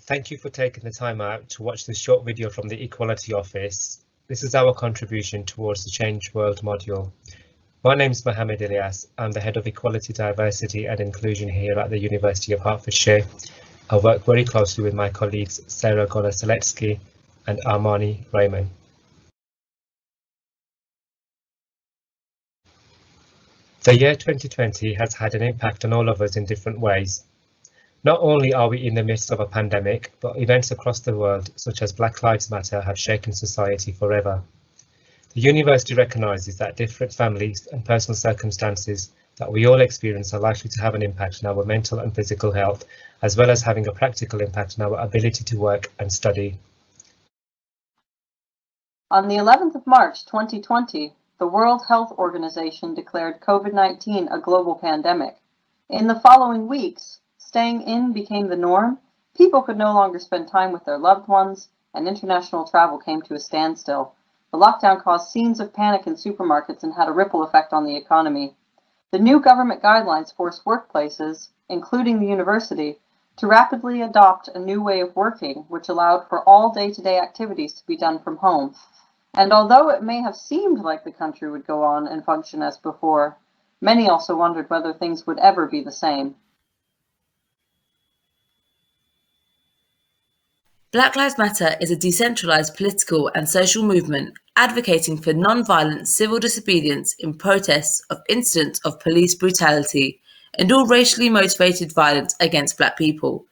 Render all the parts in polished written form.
Thank you for taking the time out to watch this short video from the Equality Office. This is our contribution towards the Change World module. My name is Mohammed Ilyas. I'm the Head of Equality, Diversity and Inclusion here at the University of Hertfordshire. I work very closely with my colleagues Sarah Gola-Seletsky and Armani Raymond. The year 2020 has had an impact on all of us in different ways. Not only are we in the midst of a pandemic, but events across the world, such as Black Lives Matter, have shaken society forever. The university recognises that different families and personal circumstances that we all experience are likely to have an impact on our mental and physical health, as well as having a practical impact on our ability to work and study. On the 11th of March 2020, the World Health Organization declared COVID-19 a global pandemic. In the following weeks, staying in became the norm, people could no longer spend time with their loved ones, and international travel came to a standstill. The lockdown caused scenes of panic in supermarkets and had a ripple effect on the economy. The new government guidelines forced workplaces, including the university, to rapidly adopt a new way of working, which allowed for all day-to-day activities to be done from home. And although it may have seemed like the country would go on and function as before, many also wondered whether things would ever be the same. Black Lives Matter is a decentralized political and social movement advocating for non-violent civil disobedience in protests of incidents of police brutality and all racially motivated violence against Black people.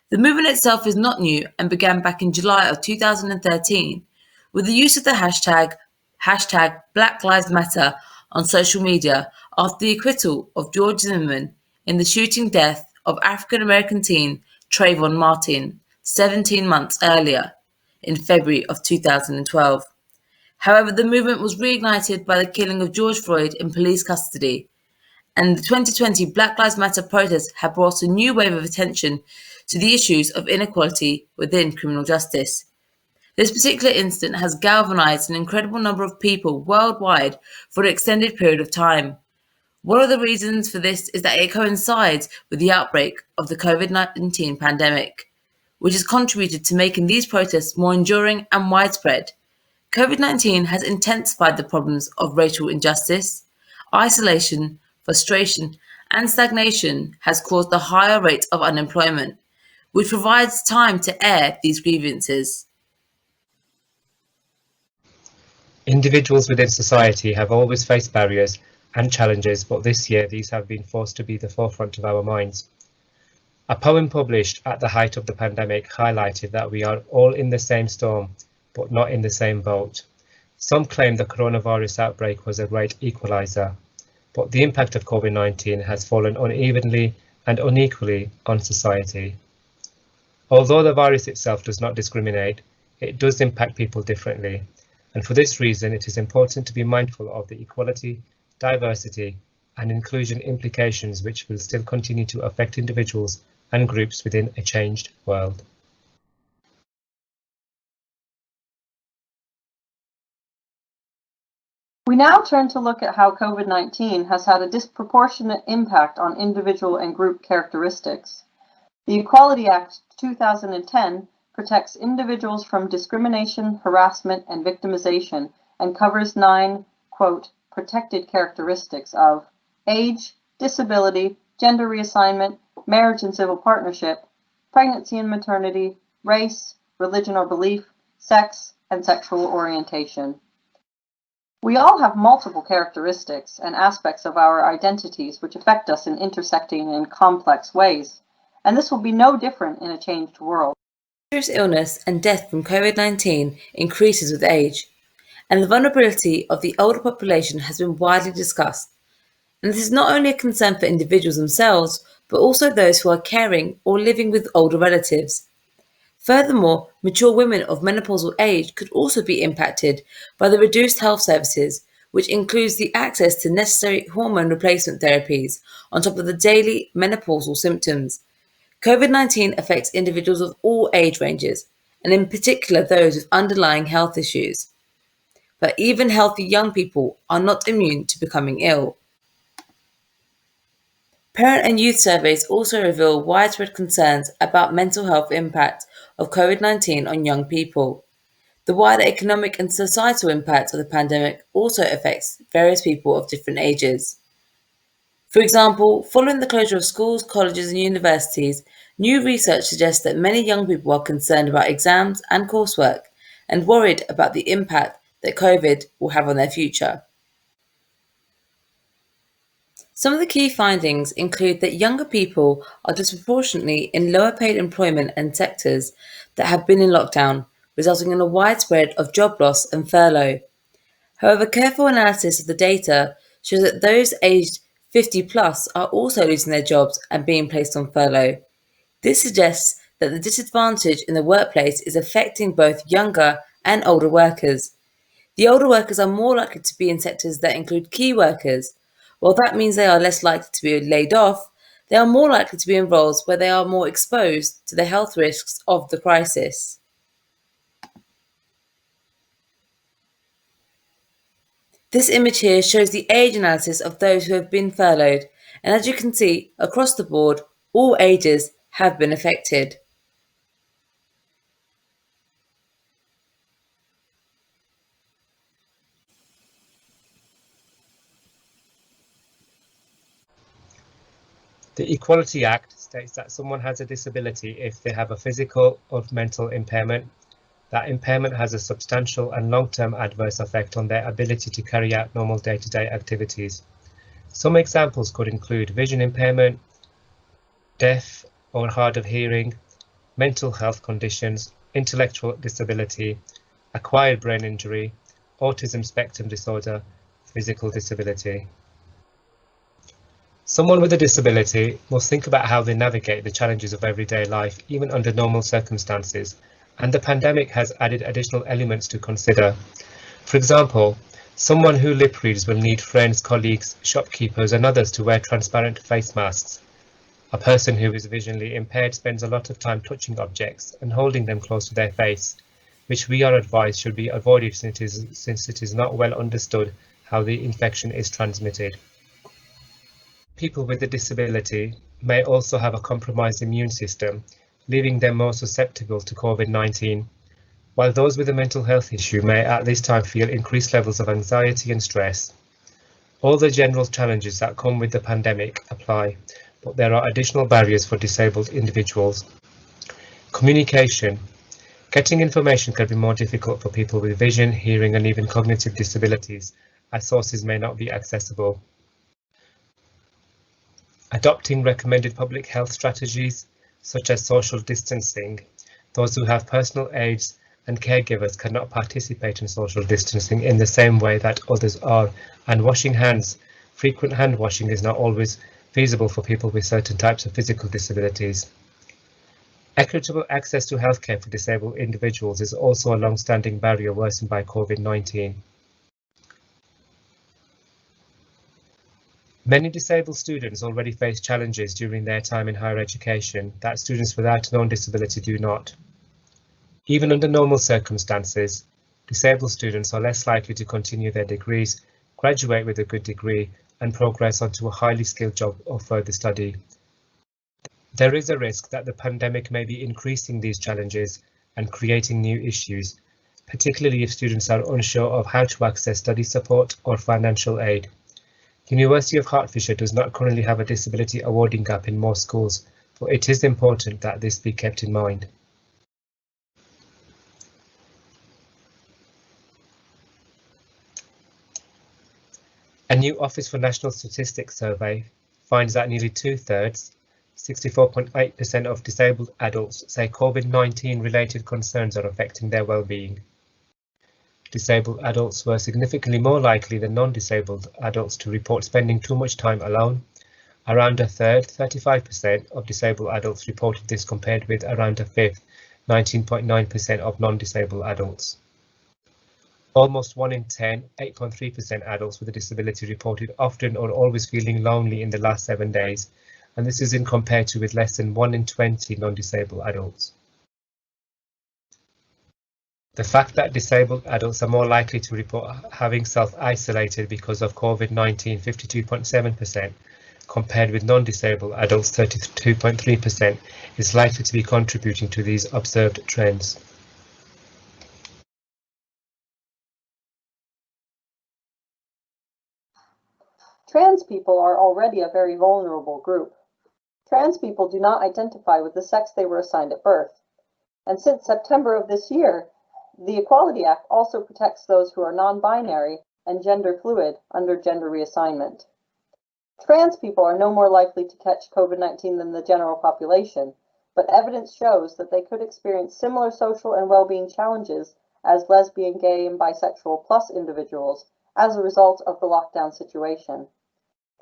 The movement itself is not new and began back in July of 2013 with the use of the hashtag Black Lives Matter on social media after the acquittal of George Zimmerman in the shooting death of African-American teen Trayvon Martin 17 months earlier, in February of 2012. However, the movement was reignited by the killing of George Floyd in police custody, and the 2020 Black Lives Matter protests have brought a new wave of attention to the issues of inequality within criminal justice. This particular incident has galvanized an incredible number of people worldwide for an extended period of time. One of the reasons for this is that it coincides with the outbreak of the COVID-19 pandemic, which has contributed to making these protests more enduring and widespread. COVID-19 has intensified the problems of racial injustice, isolation, frustration, and stagnation has caused a higher rate of unemployment, which provides time to air these grievances. Individuals within society have always faced barriers and challenges, but this year these have been forced to be the forefront of our minds. A poem published at the height of the pandemic highlighted that we are all in the same storm, but not in the same boat. Some claim the coronavirus outbreak was a great equalizer, but the impact of COVID-19 has fallen unevenly and unequally on society. Although the virus itself does not discriminate, it does impact people differently, and for this reason it is important to be mindful of the equality, diversity, and inclusion implications which will still continue to affect individuals and groups within a changed world. We now turn to look at how COVID-19 has had a disproportionate impact on individual and group characteristics. The Equality Act 2010 protects individuals from discrimination, harassment, and victimization and covers 9, quote, protected characteristics of age, disability, gender reassignment, marriage and civil partnership, pregnancy and maternity, race, religion or belief, sex, and sexual orientation. We all have multiple characteristics and aspects of our identities which affect us in intersecting and complex ways, and this will be no different in a changed world. Serious illness and death from COVID-19 increases with age, and the vulnerability of the older population has been widely discussed. And this is not only a concern for individuals themselves, but also those who are caring or living with older relatives. Furthermore, mature women of menopausal age could also be impacted by the reduced health services, which includes the access to necessary hormone replacement therapies on top of the daily menopausal symptoms. COVID-19 affects individuals of all age ranges, and in particular those with underlying health issues. But even healthy young people are not immune to becoming ill. Parent and youth surveys also reveal widespread concerns about mental health impact of COVID-19 on young people. The wider economic and societal impact of the pandemic also affects various people of different ages. For example, following the closure of schools, colleges, and universities, new research suggests that many young people are concerned about exams and coursework and worried about the impact that COVID will have on their future. Some of the key findings include that younger people are disproportionately in lower paid employment and sectors that have been in lockdown, resulting in a widespread of job loss and furlough. However, careful analysis of the data shows that those aged 50 plus are also losing their jobs and being placed on furlough. This suggests that the disadvantage in the workplace is affecting both younger and older workers. The older workers are more likely to be in sectors that include key workers. While that means they are less likely to be laid off, they are more likely to be in roles where they are more exposed to the health risks of the crisis. This image here shows the age analysis of those who have been furloughed, and as you can see, across the board, all ages have been affected. The Equality Act states that someone has a disability if they have a physical or mental impairment. That impairment has a substantial and long-term adverse effect on their ability to carry out normal day-to-day activities. Some examples could include vision impairment, deaf or hard of hearing, mental health conditions, intellectual disability, acquired brain injury, autism spectrum disorder, physical disability. Someone with a disability must think about how they navigate the challenges of everyday life, even under normal circumstances, and the pandemic has added additional elements to consider. For example, someone who lip reads will need friends, colleagues, shopkeepers, and others to wear transparent face masks. A person who is visually impaired spends a lot of time touching objects and holding them close to their face, which we are advised should be avoided since it is not well understood how the infection is transmitted. People with a disability may also have a compromised immune system, leaving them more susceptible to COVID-19, while those with a mental health issue may at this time feel increased levels of anxiety and stress. All the general challenges that come with the pandemic apply, but there are additional barriers for disabled individuals. Communication. Getting information can be more difficult for people with vision, hearing, and even cognitive disabilities, as sources may not be accessible. Adopting recommended public health strategies, such as social distancing. Those who have personal aides and caregivers cannot participate in social distancing in the same way that others are, and washing hands. Frequent hand washing is not always feasible for people with certain types of physical disabilities. Equitable access to healthcare for disabled individuals is also a long-standing barrier worsened by COVID-19. Many disabled students already face challenges during their time in higher education that students without known disability do not. Even under normal circumstances, disabled students are less likely to continue their degrees, graduate with a good degree, and progress onto a highly skilled job or further study. There is a risk that the pandemic may be increasing these challenges and creating new issues, particularly if students are unsure of how to access study support or financial aid. University of Hertfordshire does not currently have a disability awarding gap in most schools, but it is important that this be kept in mind. A new Office for National Statistics survey finds that nearly 2/3, 64.8% of disabled adults say COVID-19 related concerns are affecting their well-being. Disabled adults were significantly more likely than non-disabled adults to report spending too much time alone. Around a third, 35% of disabled adults reported this, compared with around a fifth, 19.9% of non-disabled adults. Almost 1 in 10, 8.3% adults with a disability reported often or always feeling lonely in the last 7 days, and this is in compared to with less than 1 in 20 non-disabled adults. The fact that disabled adults are more likely to report having self-isolated because of COVID-19, 52.7%, compared with non-disabled adults 32.3%, is likely to be contributing to these observed trends. Trans people are already a very vulnerable group. Trans people do not identify with the sex they were assigned at birth. And since September of this year, the Equality Act also protects those who are non-binary and gender fluid under gender reassignment. Trans people are no more likely to catch COVID-19 than the general population, but evidence shows that they could experience similar social and well-being challenges as lesbian, gay, and bisexual plus individuals as a result of the lockdown situation.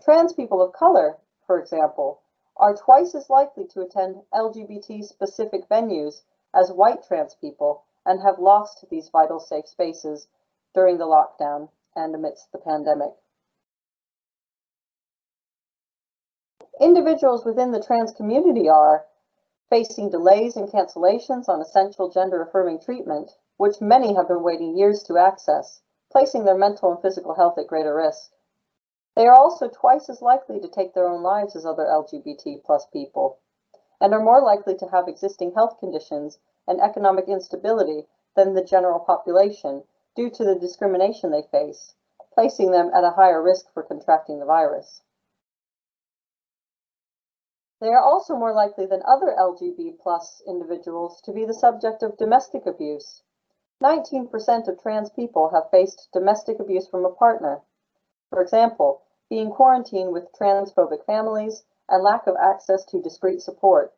Trans people of color, for example, are twice as likely to attend LGBT-specific venues as white trans people and have lost these vital safe spaces during the lockdown and amidst the pandemic. Individuals within the trans community are facing delays and cancellations on essential gender-affirming treatment, which many have been waiting years to access, placing their mental and physical health at greater risk. They are also twice as likely to take their own lives as other LGBT+ people, and are more likely to have existing health conditions and economic instability than the general population due to the discrimination they face, placing them at a higher risk for contracting the virus. They are also more likely than other LGBT+ individuals to be the subject of domestic abuse. 19% of trans people have faced domestic abuse from a partner. For example, being quarantined with transphobic families and lack of access to discreet support.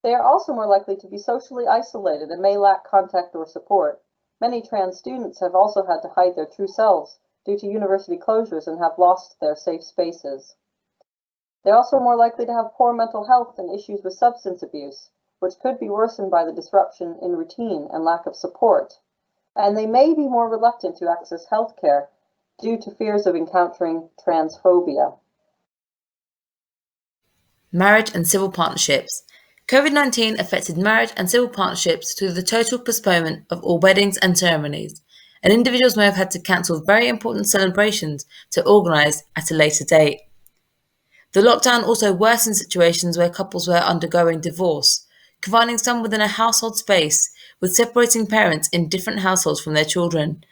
They are also more likely to be socially isolated and may lack contact or support. Many trans students have also had to hide their true selves due to university closures and have lost their safe spaces. They're also more likely to have poor mental health and issues with substance abuse, which could be worsened by the disruption in routine and lack of support. And they may be more reluctant to access health care due to fears of encountering transphobia. Marriage and civil partnerships. COVID-19 affected marriage and civil partnerships through the total postponement of all weddings and ceremonies, and individuals may have had to cancel very important celebrations to organise at a later date. The lockdown also worsened situations where couples were undergoing divorce, confining some within a household space with separating parents in different households from their children.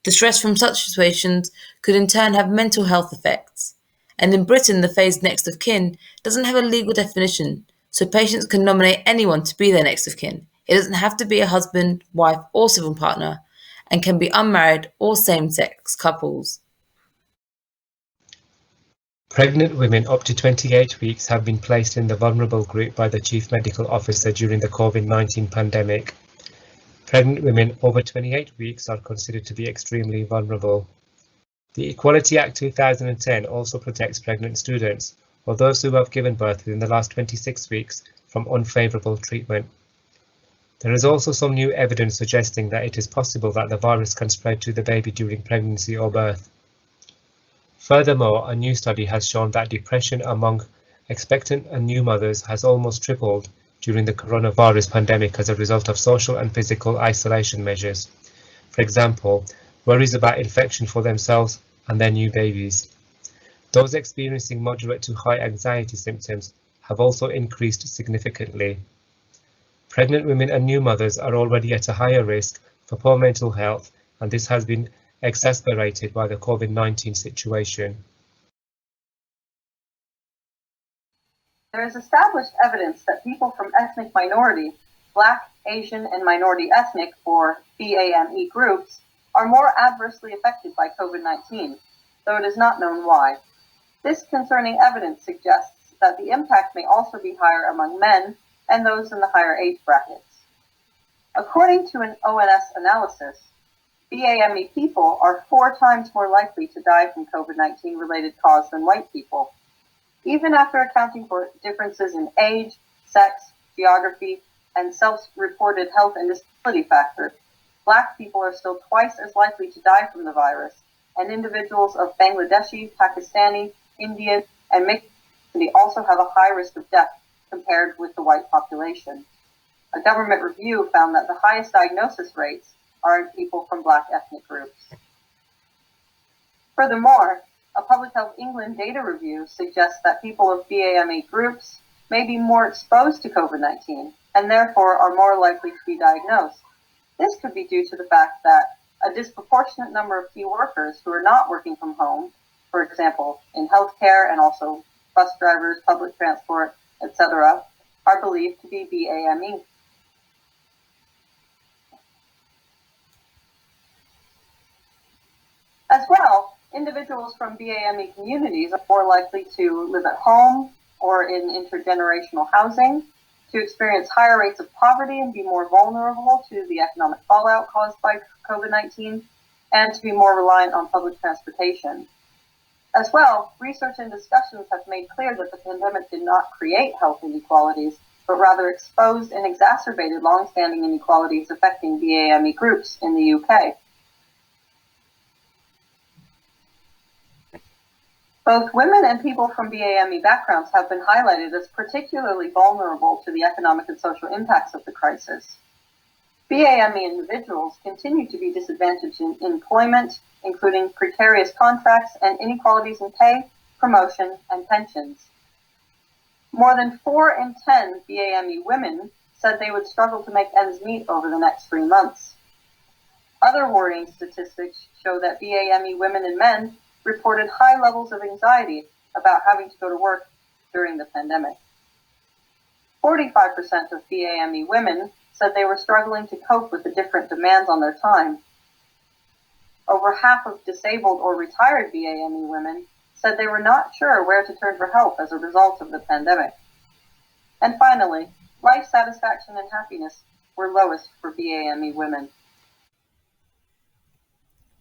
The stress from such situations could in turn have mental health effects. And in Britain, the phrase next of kin doesn't have a legal definition, so patients can nominate anyone to be their next of kin. It doesn't have to be a husband, wife, or civil partner, and can be unmarried or same-sex couples. Pregnant women up to 28 weeks have been placed in the vulnerable group by the Chief Medical Officer during the COVID-19 pandemic. Pregnant women over 28 weeks are considered to be extremely vulnerable. The Equality Act 2010 also protects pregnant students or those who have given birth within the last 26 weeks from unfavourable treatment. There is also some new evidence suggesting that it is possible that the virus can spread to the baby during pregnancy or birth. Furthermore, a new study has shown that depression among expectant and new mothers has almost tripled during the coronavirus pandemic as a result of social and physical isolation measures. For example, worries about infection for themselves and their new babies. Those experiencing moderate to high anxiety symptoms have also increased significantly. Pregnant women and new mothers are already at a higher risk for poor mental health, and this has been exacerbated by the COVID-19 situation. There is established evidence that people from ethnic minority, Black, Asian, and minority ethnic, or BAME groups, are more adversely affected by COVID-19, though it is not known why. This concerning evidence suggests that the impact may also be higher among men and those in the higher age brackets. According to an ONS analysis, BAME people are 4 times more likely to die from COVID-19 related cause than white people. Even after accounting for differences in age, sex, geography, and self-reported health and disability factors, Black people are still twice as likely to die from the virus, and individuals of Bangladeshi, Pakistani, Indian, and mixed ethnicity also have a high risk of death compared with the white population. A government review found that the highest diagnosis rates are in people from Black ethnic groups. Furthermore, a Public Health England data review suggests that people of BAME groups may be more exposed to COVID-19 and therefore are more likely to be diagnosed. This could be due to the fact that a disproportionate number of key workers who are not working from home, for example, in healthcare and also bus drivers, public transport, etc., are believed to be BAME. As well, individuals from BAME communities are more likely to live at home or in intergenerational housing, to experience higher rates of poverty and be more vulnerable to the economic fallout caused by COVID-19, and to be more reliant on public transportation. As well, research and discussions have made clear that the pandemic did not create health inequalities, but rather exposed and exacerbated long-standing inequalities affecting BAME groups in the UK. Both women and people from BAME backgrounds have been highlighted as particularly vulnerable to the economic and social impacts of the crisis. BAME individuals continue to be disadvantaged in employment, including precarious contracts and inequalities in pay, promotion, and pensions. More than 4 in 10 BAME women said they would struggle to make ends meet over the next 3 months. Other worrying statistics show that BAME women and men reported high levels of anxiety about having to go to work during the pandemic. 45% of BAME women said they were struggling to cope with the different demands on their time. Over half of disabled or retired BAME women said they were not sure where to turn for help as a result of the pandemic. And finally, life satisfaction and happiness were lowest for BAME women.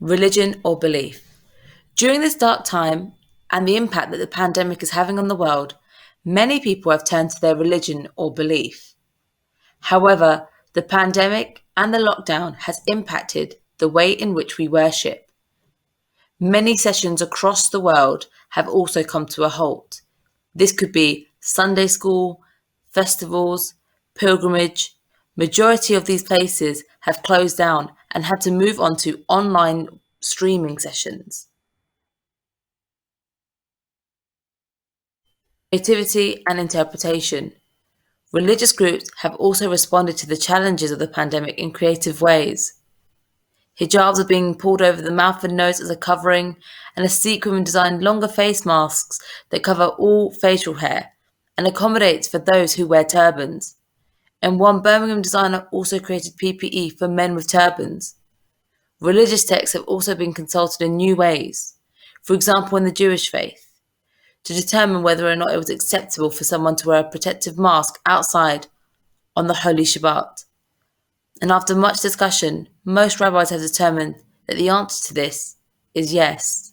Religion or belief. During this dark time and the impact that the pandemic is having on the world, many people have turned to their religion or belief. However, the pandemic and the lockdown has impacted the way in which we worship. Many sessions across the world have also come to a halt. This could be Sunday school, festivals, pilgrimage. Majority of these places have closed down and had to move on to online streaming sessions. Creativity and interpretation. Religious groups have also responded to the challenges of the pandemic in creative ways. Hijabs are being pulled over the mouth and nose as a covering, and a Sikh woman designed longer face masks that cover all facial hair and accommodates for those who wear turbans. And one Birmingham designer also created PPE for men with turbans. Religious texts have also been consulted in new ways, for example in the Jewish faith, to determine whether or not it was acceptable for someone to wear a protective mask outside on the Holy Shabbat. And after much discussion, most rabbis have determined that the answer to this is yes.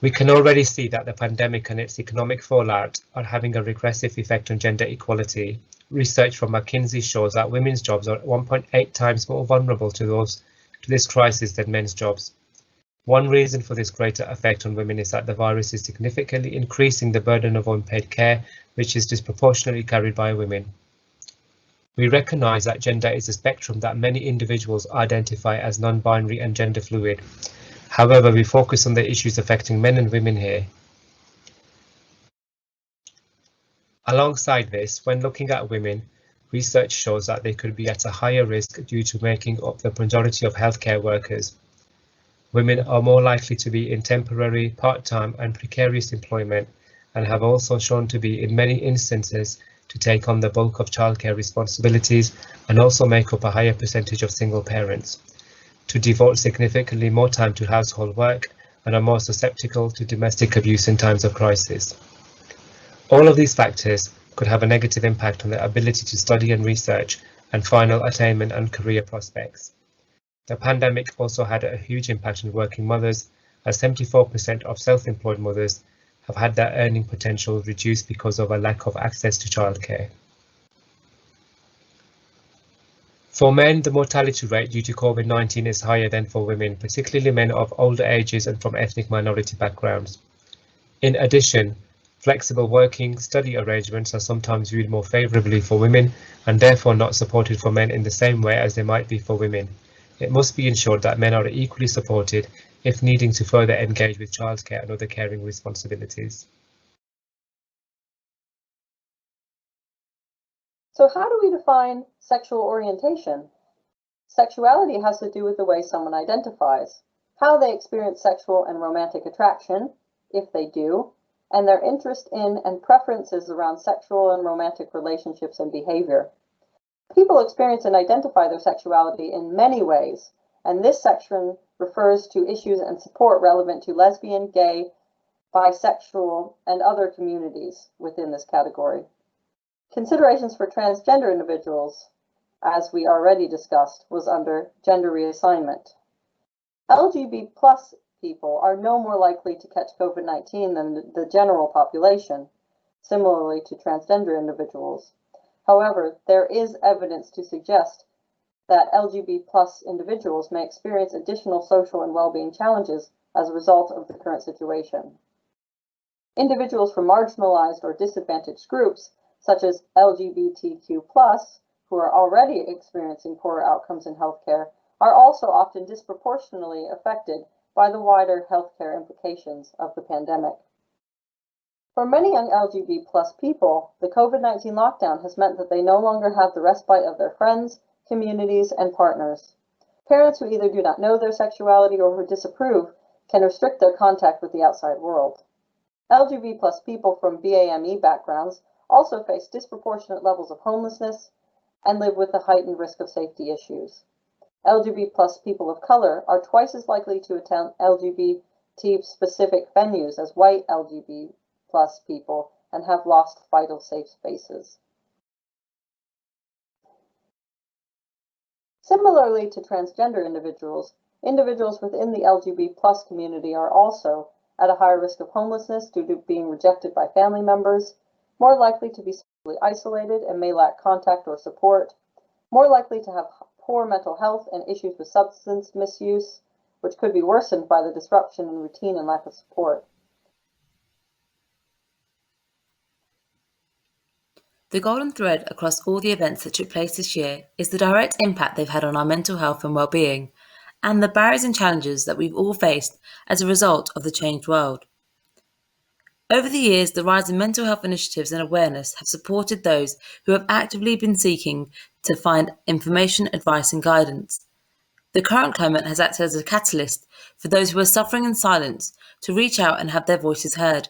We can already see that the pandemic and its economic fallout are having a regressive effect on gender equality. Research from McKinsey shows that women's jobs are 1.8 times more vulnerable to this crisis than men's jobs. One reason for this greater effect on women is that the virus is significantly increasing the burden of unpaid care, which is disproportionately carried by women. We recognise that gender is a spectrum that many individuals identify as non-binary and gender fluid. However, we focus on the issues affecting men and women here. Alongside this, when looking at women, research shows that they could be at a higher risk due to making up the majority of healthcare workers. Women are more likely to be in temporary, part-time and precarious employment and have also shown to be in many instances to take on the bulk of childcare responsibilities and also make up a higher percentage of single parents, to devote significantly more time to household work and are more susceptible to domestic abuse in times of crisis. All of these factors could have a negative impact on their ability to study and research and final attainment and career prospects. The pandemic also had a huge impact on working mothers, as 74% of self-employed mothers have had their earning potential reduced because of a lack of access to childcare. For men, the mortality rate due to COVID-19 is higher than for women, particularly men of older ages and from ethnic minority backgrounds. In addition, Flexible working study arrangements are sometimes viewed more favourably for women and therefore not supported for men in the same way as they might be for women. It must be ensured that men are equally supported if needing to further engage with childcare and other caring responsibilities. So how do we define sexual orientation? Sexuality has to do with the way someone identifies, how they experience sexual and romantic attraction, if they do, and their interest in and preferences around sexual and romantic relationships and behavior. People experience and identify their sexuality in many ways, and this section refers to issues and support relevant to lesbian, gay, bisexual, and other communities within this category. Considerations for transgender individuals, as we already discussed, was under gender reassignment. LGBT+ people are no more likely to catch COVID-19 than the general population, similarly to transgender individuals. However, there is evidence to suggest that LGBT+ individuals may experience additional social and well-being challenges as a result of the current situation. Individuals from marginalized or disadvantaged groups, such as LGBTQ+, who are already experiencing poorer outcomes in healthcare, are also often disproportionately affected by the wider healthcare implications of the pandemic. For many young LGBT+ people, the COVID-19 lockdown has meant that they no longer have the respite of their friends, communities, and partners. Parents who either do not know their sexuality or who disapprove can restrict their contact with the outside world. LGBT+ people from BAME backgrounds also face disproportionate levels of homelessness and live with a heightened risk of safety issues. LGBT+ people of color are twice as likely to attend LGBT-specific venues as white LGBT+ people and have lost vital safe spaces. Similarly to transgender individuals, individuals within the LGBT+ community are also at a higher risk of homelessness due to being rejected by family members, more likely to be socially isolated and may lack contact or support, more likely to have poor mental health and issues with substance misuse, which could be worsened by the disruption in routine and lack of support. The golden thread across all the events that took place this year is the direct impact they've had on our mental health and well-being, and the barriers and challenges that we've all faced as a result of the changed world. Over the years, the rise in mental health initiatives and awareness have supported those who have actively been seeking to find information, advice, and guidance. The current climate has acted as a catalyst for those who are suffering in silence to reach out and have their voices heard.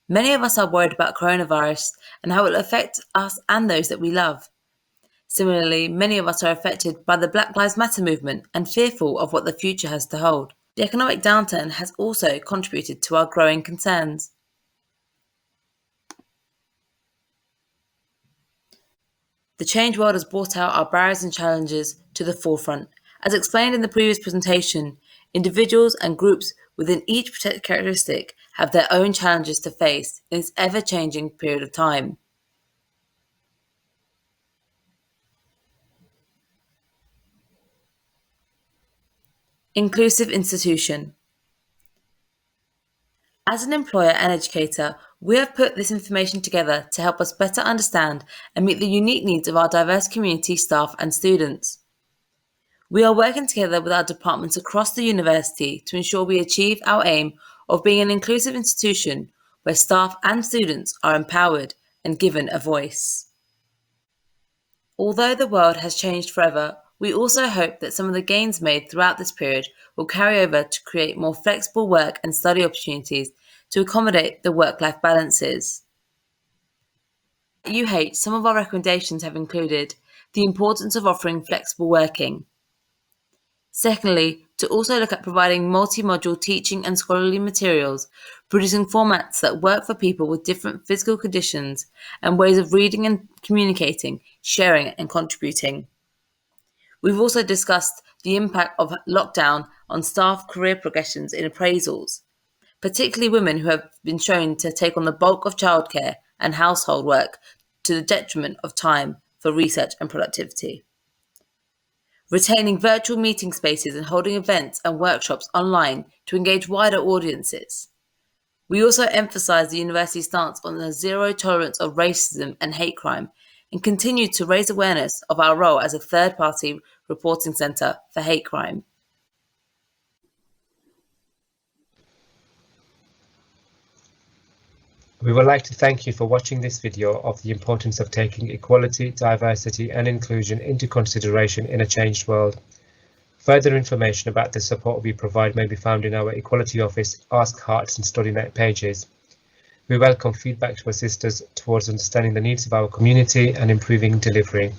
Many of us are worried about coronavirus and how it will affect us and those that we love. Similarly, many of us are affected by the Black Lives Matter movement and fearful of what the future has to hold. The economic downturn has also contributed to our growing concerns. The changed world has brought out our barriers and challenges to the forefront. As explained in the previous presentation, individuals and groups within each protected characteristic have their own challenges to face in this ever-changing period of time. Inclusive institution. As an employer and educator, we have put this information together to help us better understand and meet the unique needs of our diverse community, staff and students. We are working together with our departments across the university to ensure we achieve our aim of being an inclusive institution where staff and students are empowered and given a voice. Although the world has changed forever, we also hope that some of the gains made throughout this period will carry over to create more flexible work and study opportunities to accommodate the work-life balances. At UH, some of our recommendations have included the importance of offering flexible working. Secondly, to also look at providing multi-module teaching and scholarly materials, producing formats that work for people with different physical conditions and ways of reading and communicating, sharing and contributing. We've also discussed the impact of lockdown on staff career progressions in appraisals, particularly women who have been shown to take on the bulk of childcare and household work to the detriment of time for research and productivity. Retaining virtual meeting spaces and holding events and workshops online to engage wider audiences. We also emphasise the university's stance on the zero tolerance of racism and hate crime, and continue to raise awareness of our role as a third-party reporting centre for hate crime. We would like to thank you for watching this video of the importance of taking equality, diversity and inclusion into consideration in a changed world. Further information about the support we provide may be found in our Equality Office, Ask Hearts and StudyNet pages. We welcome feedback to assist us towards understanding the needs of our community and improving delivery.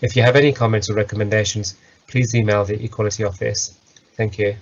If you have any comments or recommendations, please email the Equality Office. Thank you.